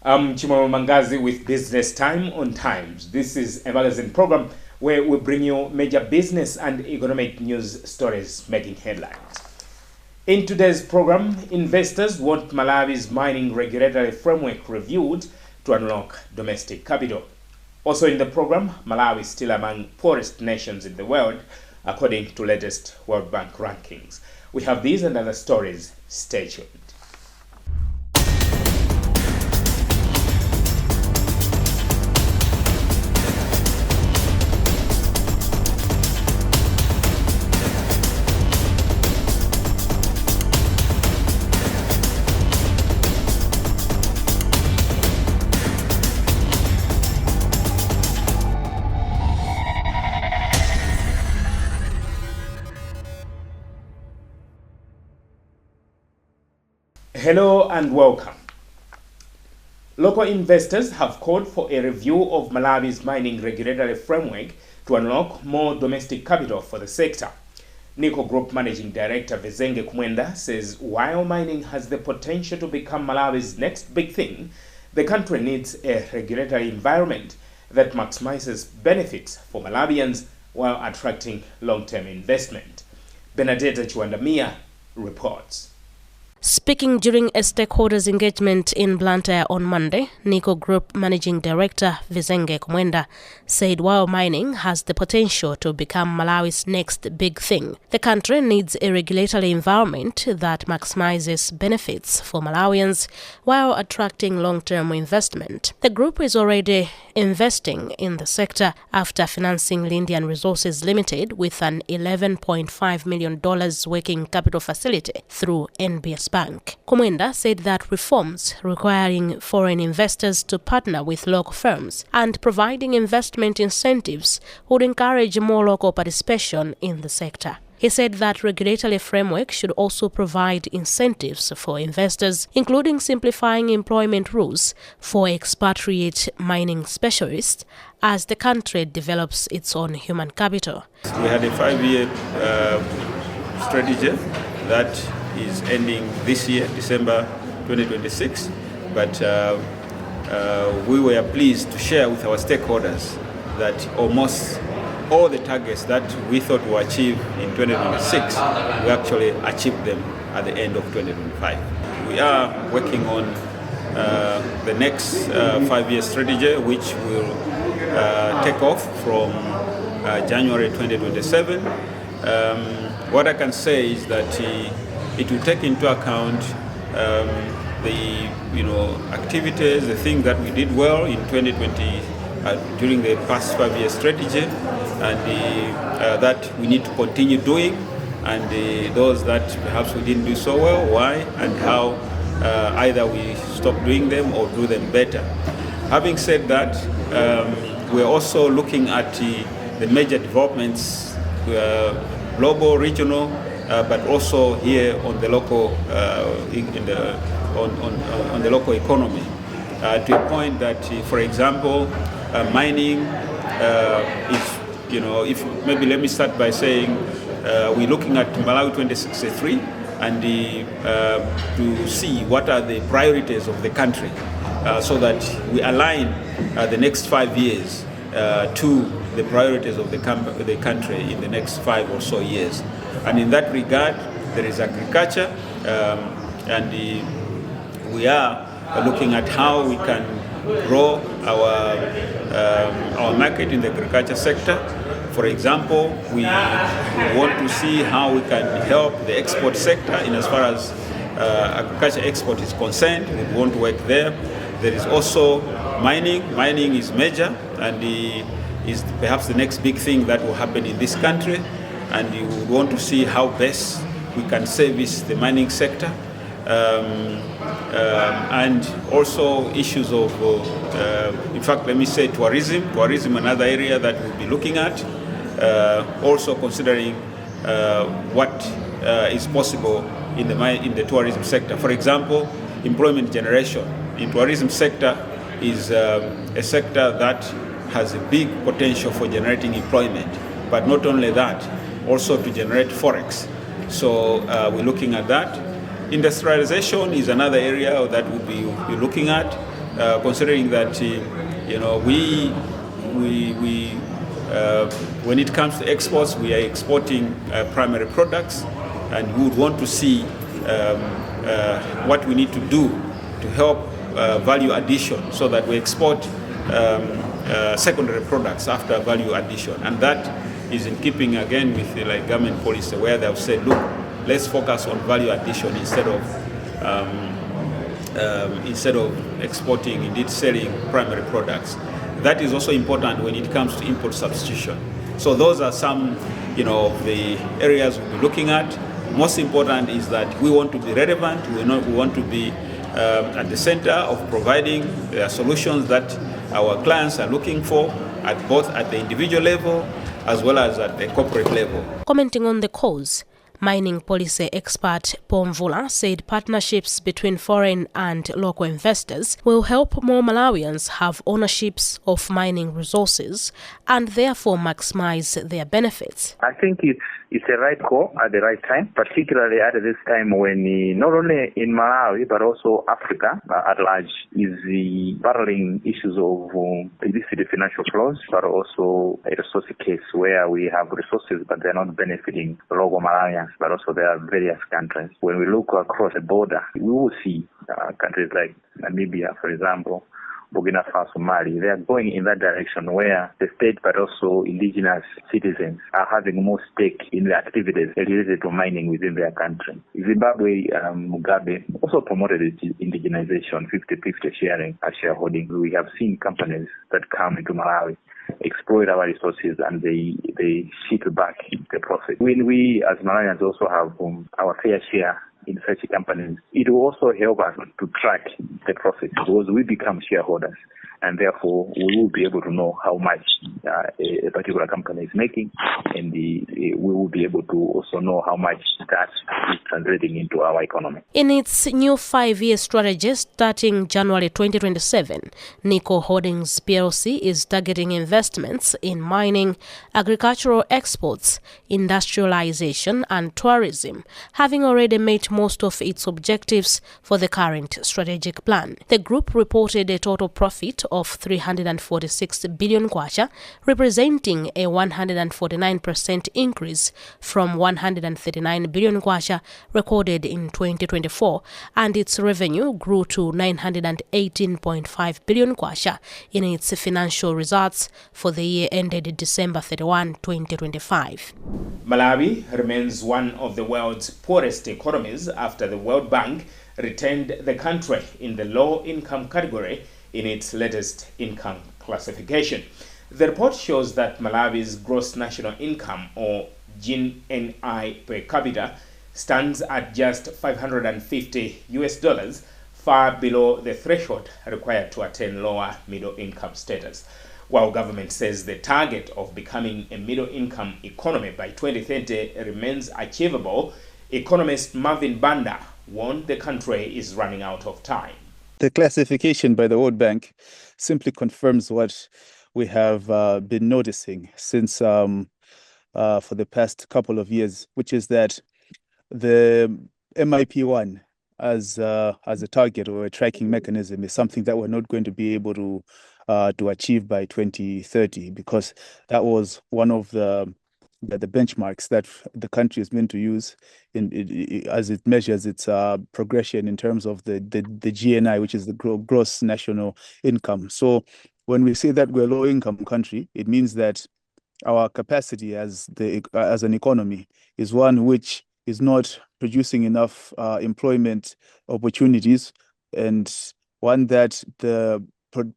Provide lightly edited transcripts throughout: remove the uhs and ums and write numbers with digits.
I'm Chimamo Mangazi with Business Time on Times. This is a magazine program where we bring you major business and economic news stories making headlines. In today's program, investors want Malawi's mining regulatory framework reviewed to unlock domestic capital. Also in the program, Malawi is still among poorest nations in the world, according to latest World Bank rankings. We have these and other stories. Stay tuned. Hello and welcome. Local investors have called for a review of Malawi's mining regulatory framework to unlock more domestic capital for the sector. Nico Group Managing Director Vizenge Kumwenda says while mining has the potential to become Malawi's next big thing, the country needs a regulatory environment that maximizes benefits for Malawians while attracting long-term investment. Benedetta Chiwandamia reports. Speaking during a stakeholders engagement in Blantyre on Monday, Nico Group Managing Director Vizenge Kumwenda said while mining has the potential to become Malawi's next big thing, the country needs a regulatory environment that maximizes benefits for Malawians while attracting long-term investment. The group is already investing in the sector after financing Lindian Resources Limited with an $11.5 million working capital facility through NBS Bank. Kumwenda said that reforms requiring foreign investors to partner with local firms and providing investment incentives would encourage more local participation in the sector. He said that regulatory framework should also provide incentives for investors, including simplifying employment rules for expatriate mining specialists as the country develops its own human capital. We had a 5-year strategy that is ending this year, December 2026, but we were pleased to share with our stakeholders that almost all the targets that we thought we would achieve in 2026, we actually achieved them at the end of 2025. We are working on the next 5-year strategy, which will take off from January 2027. What I can say is that it will take into account the activities, the things that we did well in 2020 during the past 5-year strategy, and that we need to continue doing, and those that perhaps we didn't do so well, why and how either we stop doing them or do them better. Having said that, we're also looking at the major developments, global, regional, but also here on the local on the local economy, to a point that, for example, mining is, if maybe let me start by saying we're looking at Malawi 2063 and to see what are the priorities of the country, so that we align the next 5 years to the priorities of the country in the next 5 or so years. And in that regard, there is agriculture, and we are looking at how we can grow our market in the agriculture sector. For example, we want to see how we can help the export sector in as far as agriculture export is concerned. We want to work there. There is also mining. Mining is major and is perhaps the next big thing that will happen in this country. And we would want to see how best we can service the mining sector, and also issues of, in fact, let me say tourism. Tourism, another area that we'll be looking at, also considering what is possible in the tourism sector. For example, employment generation in tourism sector is a sector that has a big potential for generating employment, but not only that, also to generate forex. So we're looking at that. Industrialization is another area that we'll be looking at. considering that when it comes to exports, we are exporting primary products, and we would want to see what we need to do to help value addition, so that we export secondary products after value addition. And that is in keeping again with the government policy, where they've said, look, let's focus on value addition instead of exporting, indeed selling primary products. That is also important when it comes to import substitution. So those are some, of the areas we'll be looking at. Most important is that we want to be relevant. We want to be at the center of providing solutions that our clients are looking for, both at the individual level as well as at the corporate level. Commenting on the cause, mining policy expert Paul Mvula said partnerships between foreign and local investors will help more Malawians have ownerships of mining resources and therefore maximize their benefits. I think it's a right call at the right time, particularly at this time when not only in Malawi but also Africa at large is battling issues of illicit financial flows, but also a resource case where we have resources but they're not benefiting local Malawians, but also there are various countries. When we look across the border, we will see countries like Namibia, for example, Burkina Faso, Mali, they are going in that direction where the state but also indigenous citizens are having more stake in the activities related to mining within their country. Zimbabwe, Mugabe also promoted indigenization, 50-50 sharing as shareholding. We have seen companies that come into Malawi, exploit our resources, and they ship back the profit. When we as Malawians also have our fair share in such companies, it will also help us to track the profits because we become shareholders, and therefore we will be able to know how much a particular company is making, and we will be able to also know how much that is translating into our economy. In its new 5-year strategy starting January 2027, Nico Holdings PLC is targeting investments in mining, agricultural exports, industrialization and tourism, having already met most of its objectives for the current strategic plan. The group reported a total profit of 346 billion kwacha, representing a 149% increase from 139 billion kwacha recorded in 2024, and its revenue grew to 918.5 billion kwacha in its financial results for the year ended December 31, 2025. Malawi remains one of the world's poorest economies after the World Bank retained the country in the low-income category in its latest income classification. The report shows that Malawi's gross national income, or GNI per capita, stands at just $550, far below the threshold required to attain lower middle-income status. While government says the target of becoming a middle-income economy by 2030 remains achievable, economist Marvin Banda warned the country is running out of time. The classification by the World Bank simply confirms what we have been noticing since for the past couple of years, which is that the MIP1 as a target or a tracking mechanism is something that we're not going to be able to achieve by 2030, because that was one of the benchmarks that the country is meant to use as it measures its progression in terms of the GNI, which is the gross national income. So when we say that we're a low-income country, it means that our capacity as an economy is one which is not producing enough employment opportunities, and one that the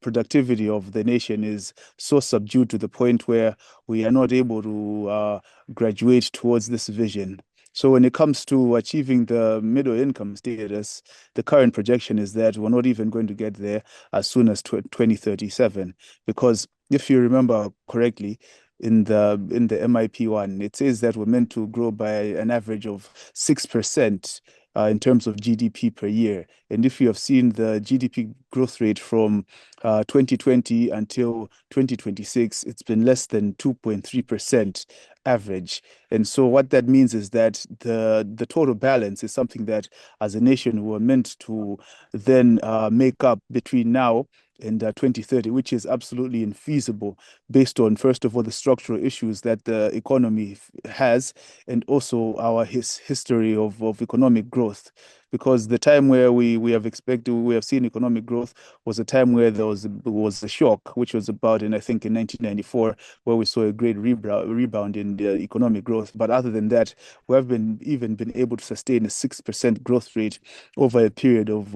productivity of the nation is so subdued to the point where we are not able to graduate towards this vision. So when it comes to achieving the middle income status, the current projection is that we're not even going to get there as soon as 2037. Because if you remember correctly, in the MIP1, it says that we're meant to grow by an average of 6% in terms of GDP per year. And if you have seen the GDP growth rate from 2020 until 2026, it's been less than 2.3%. average. And so what that means is that the total balance is something that as a nation we're meant to then make up between now and 2030, which is absolutely infeasible based on, first of all, the structural issues that the economy has, and also our history of economic growth. Because the time where we have seen economic growth was a time where there was a shock, which was about in 1994, where we saw a great rebound in the economic growth. But other than that, we have been able to sustain a 6% growth rate over a period of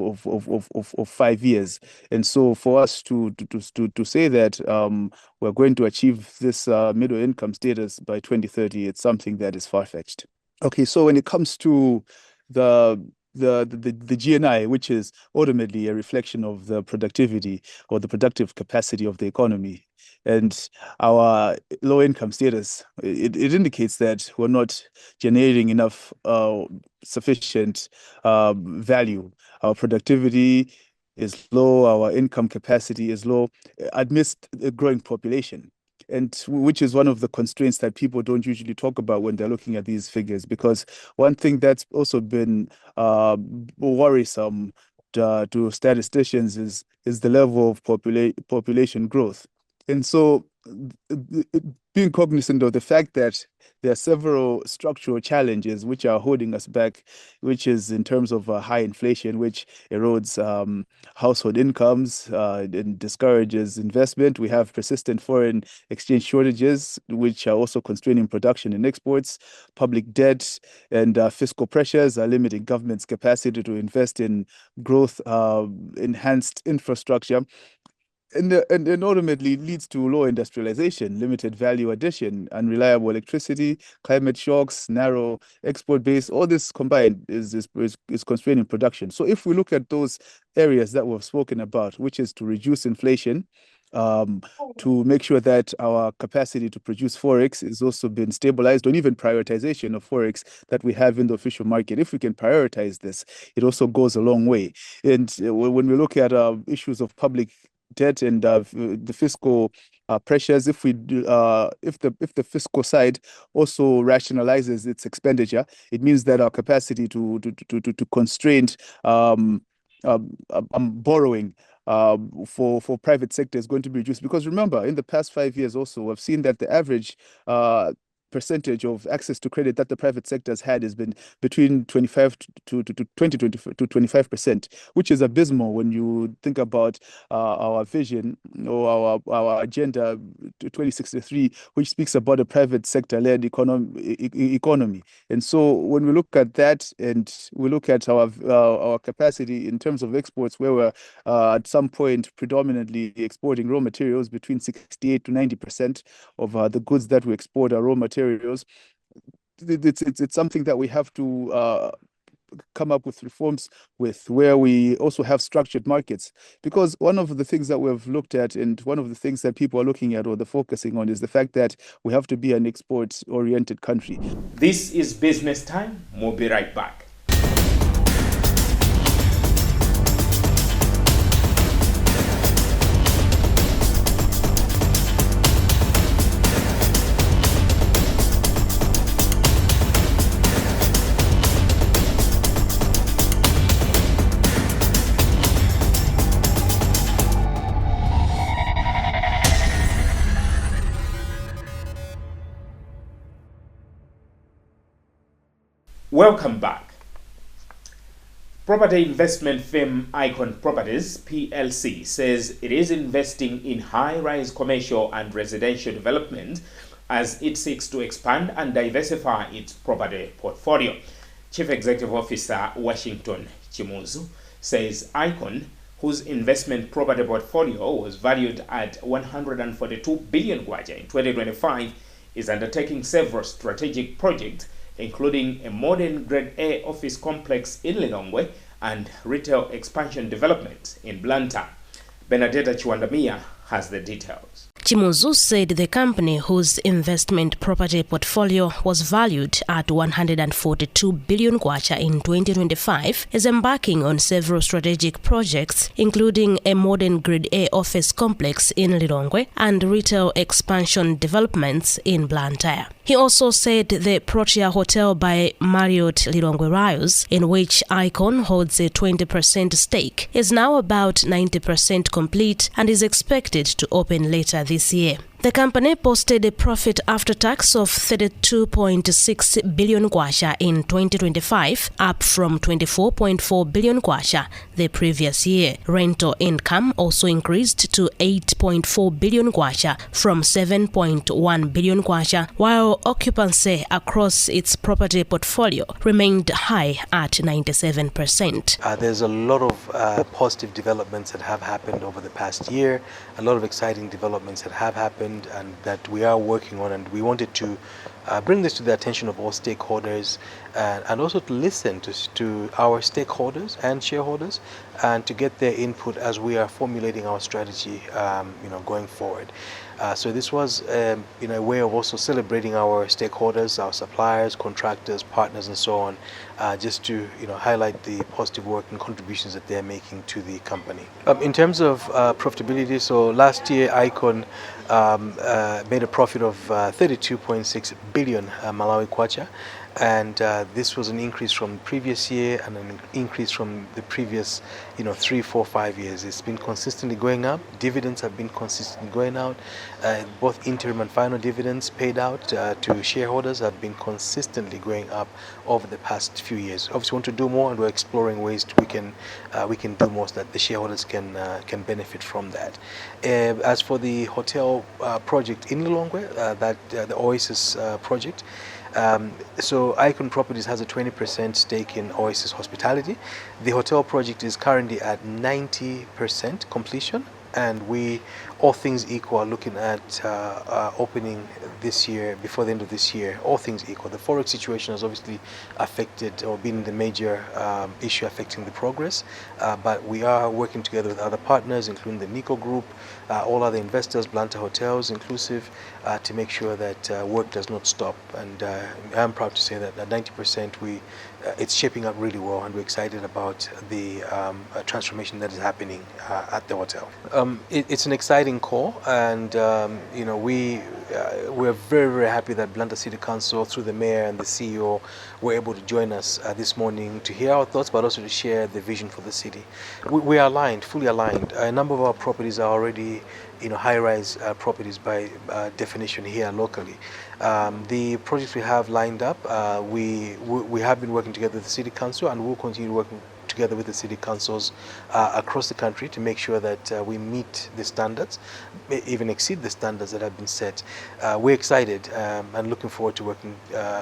5 years. And so for us to say that we're going to achieve this middle income status by 2030, it's something that is far-fetched. Okay, so when it comes to the GNI, which is ultimately a reflection of the productivity or the productive capacity of the economy, and our low income status, it indicates that we're not generating enough sufficient value. Our productivity is low, our income capacity is low amidst a growing population. And which is one of the constraints that people don't usually talk about when they're looking at these figures, because one thing that's also been worrisome to statisticians is the level of population growth. And so being cognizant of the fact that there are several structural challenges which are holding us back, which is in terms of high inflation, which erodes household incomes and discourages investment. We have persistent foreign exchange shortages, which are also constraining production and exports. Public debt and fiscal pressures are limiting government's capacity to invest in growth, enhanced infrastructure. And ultimately leads to low industrialization, limited value addition, unreliable electricity, climate shocks, narrow export base. All this combined is constraining production. So if we look at those areas that we've spoken about, which is to reduce inflation, to make sure that our capacity to produce forex is also been stabilized, or even prioritization of forex that we have in the official market. If we can prioritize this, it also goes a long way. And when we look at issues of public debt and the fiscal pressures, if the fiscal side also rationalizes its expenditure, it means that our capacity to constrain borrowing for private sector is going to be reduced. Because remember, in the past 5 years also, we've seen that the average percentage of access to credit that the private sector has had has been between 25 to 25%, which is abysmal when you think about our vision or our agenda 2063, which speaks about a private sector-led economy. And so when we look at that and we look at our capacity in terms of exports, where we're at some point predominantly exporting raw materials, between 68 to 90% of the goods that we export are raw materials. It's something that we have to come up with reforms with, where we also have structured markets. Because one of the things that we've looked at, and one of the things that people are looking at or they're focusing on, is the fact that we have to be an export-oriented country. This is Business Time. We'll be right back. Welcome back. Property investment firm Icon Properties PLC says it is investing in high-rise commercial and residential development as it seeks to expand and diversify its property portfolio. Chief Executive Officer Washington Chimuzu says Icon, whose investment property portfolio was valued at 142 billion kwacha in 2025, is undertaking several strategic projects, including a modern Grade A office complex in Lilongwe and retail expansion development in Blantyre. Benedetta Chiwandamia has the details. Chimuzu said the company, whose investment property portfolio was valued at 142 billion kwacha in 2025, is embarking on several strategic projects, including a modern Grade A office complex in Lilongwe and retail expansion developments in Blantyre. He also said the Protea Hotel by Marriott Lilongwe Rios, in which Icon holds a 20% stake, is now about 90% complete and is expected to open later this year. The company posted a profit after tax of 32.6 billion kwacha in 2025, up from 24.4 billion kwacha the previous year. Rental income also increased to 8.4 billion kwacha from 7.1 billion kwacha, while occupancy across its property portfolio remained high at 97%. There's a lot of positive developments that have happened over the past year, a lot of exciting developments that have happened and that we are working on, and we wanted to bring this to the attention of all stakeholders and also to listen to our stakeholders and shareholders and to get their input as we are formulating our strategy going forward. So this was a way of also celebrating our stakeholders, our suppliers, contractors, partners and so on, just to highlight the positive work and contributions that they're making to the company. In terms of profitability, so last year Icon made a profit of 32.6 billion Malawi kwacha, and this was an increase from the previous year and an increase from the previous 3, 4, 5 years. It's been consistently going up. Dividends have been consistently going out. Both interim and final dividends paid out to shareholders have been consistently going up over the past few years. Obviously we want to do more, and we're exploring ways we can do more so that the shareholders can benefit from that. As for the hotel project in Lilongwe, the Oasis project, so Icon Properties has a 20% stake in Oasis Hospitality. The hotel project is currently at 90% completion, and we, all things equal, are looking at opening this year, before the end of this year, all things equal. The Forex situation has obviously affected or been the major issue affecting the progress, but we are working together with other partners, including the Nico Group, all other investors, Blantyre Hotels inclusive, to make sure that work does not stop. And I'm proud to say that at 90% it's shaping up really well, and we're excited about the transformation that is happening at the hotel. It's an exciting call, and we're very, very happy that Blantyre City Council, through the mayor and the CEO, were able to join us this morning to hear our thoughts, but also to share the vision for the city. We are aligned, fully aligned. A number of our properties are already high-rise properties by definition here locally. The projects we have lined up, we have been working together with the City Council, and we'll continue working together with the city councils across the country to make sure that we meet the standards, even exceed the standards that have been set. We're excited and looking forward to working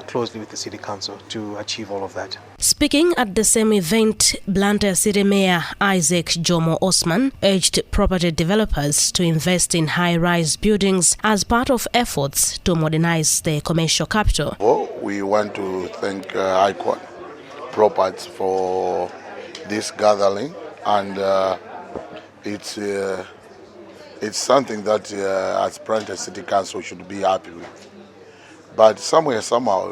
closely with the City Council to achieve all of that. Speaking at the same event, Blantyre City Mayor Isaac Jomo Osman urged property developers to invest in high-rise buildings as part of efforts to modernize the commercial capital. We want to thank Icon Properties for this gathering, and it's something that as Blantyre City Council should be happy with. But somehow,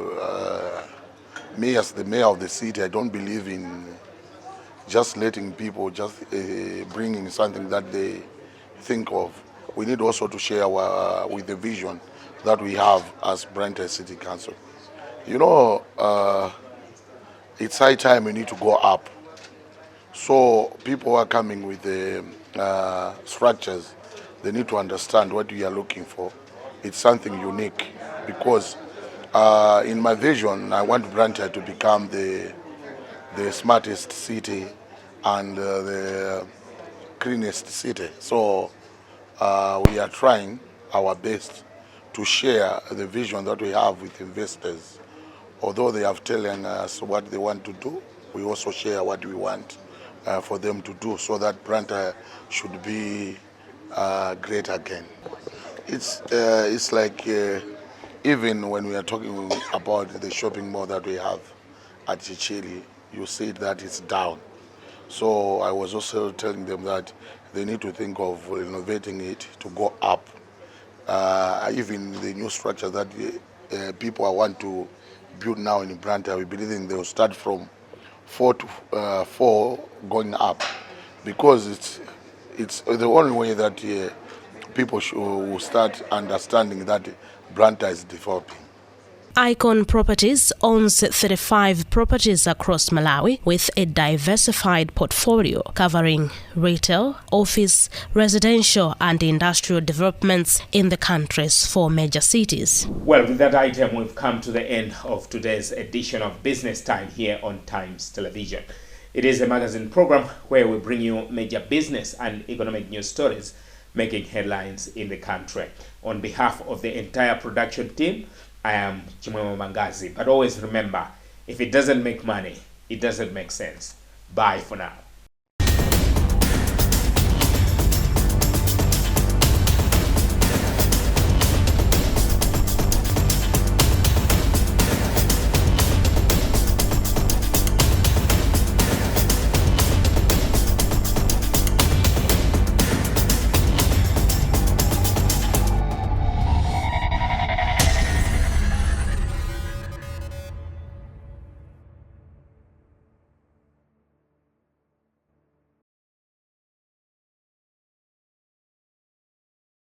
me as the mayor of the city, I don't believe in just letting people just bringing something that they think of. We need also to share with the vision that we have as Blantyre City Council. It's high time we need to go up. So people are coming with the structures. They need to understand what we are looking for. It's something unique, because in my vision, I want Blantyre to become the smartest city and the cleanest city. So we are trying our best to share the vision that we have with investors. Although they have telling us what they want to do, we also share what we want for them to do, so that Blantyre should be great again. It's like even when we are talking about the shopping mall that we have at Chichili, you see that it's down. So I was also telling them that they need to think of renovating it to go up, even the new structure that people want to build now in Blantyre, we believe they will start from 4 to 4 going up, because it's the only way that people will start understanding that Blantyre is developing. Icon Properties owns 35 properties across Malawi with a diversified portfolio covering retail, office, residential and industrial developments in the country's 4 major cities. Well, with that item, we've come to the end of today's edition of Business Time here on Times Television. It is a magazine program where we bring you major business and economic news stories making headlines in the country. On behalf of the entire production team, I am Chimwemo Mangazi. But always remember, if it doesn't make money, it doesn't make sense. Bye for now.